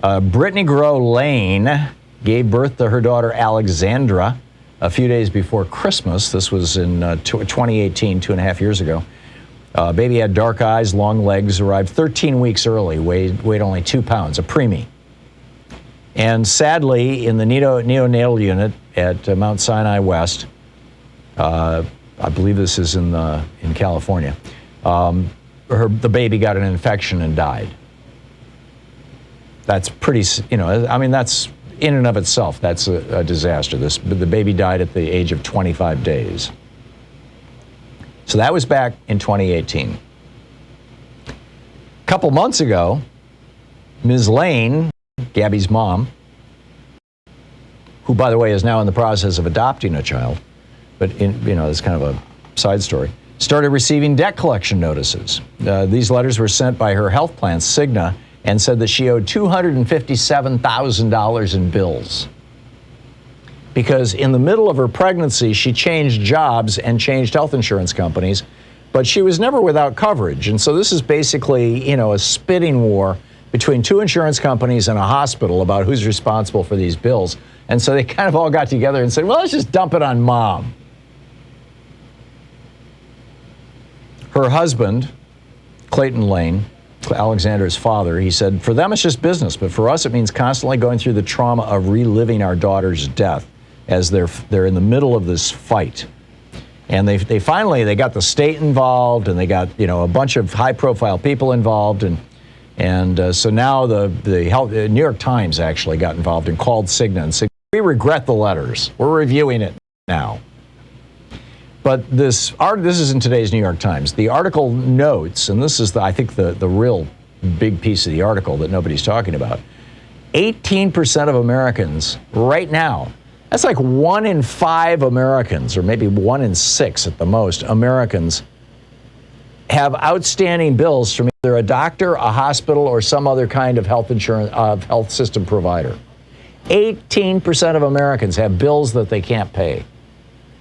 Brittany Giroux Lane gave birth to her daughter Alexandra a few days before Christmas. This was in 2018, 2.5 years ago. Baby had dark eyes, long legs, arrived 13 weeks early, weighed only 2 pounds, a preemie. And sadly, in the neonatal unit at Mount Sinai West, I believe this is in California, the baby got an infection and died. That's pretty, that's in and of itself, that's a disaster. The baby died at the age of 25 days. So that was back in 2018. A couple months ago, Ms. Lane, Gabby's mom, who, by the way, is now in the process of adopting a child, but it's kind of a side story, started receiving debt collection notices. These letters were sent by her health plan, Cigna, and said that she owed $257,000 in bills. Because in the middle of her pregnancy, she changed jobs and changed health insurance companies, but she was never without coverage. And so this is basically, a spitting war between two insurance companies and a hospital about who's responsible for these bills. And so they kind of all got together and said, well, let's just dump it on mom. Her husband, Clayton Lane, Alexander's father, he said, for them it's just business, but for us it means constantly going through the trauma of reliving our daughter's death as they're in the middle of this fight. And they finally got the state involved, and they got a bunch of high-profile people involved, and so now the New York Times actually got involved and called Cigna and said, we regret the letters. We're reviewing it now. But this is in today's New York Times. The article notes, and this is, I think, the real big piece of the article that nobody's talking about, 18% of Americans right now, that's like 1 in 5 Americans, or maybe 1 in 6 at the most, Americans have outstanding bills from either a doctor, a hospital, or some other kind of health system provider. 18% of Americans have bills that they can't pay.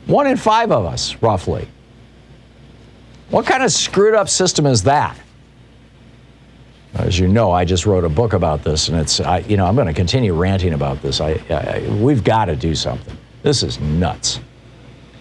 1 in 5 of us, roughly. What kind of screwed up system is that? As you know, I just wrote a book about this, and I'm going to continue ranting about this. We've got to do something. This is nuts.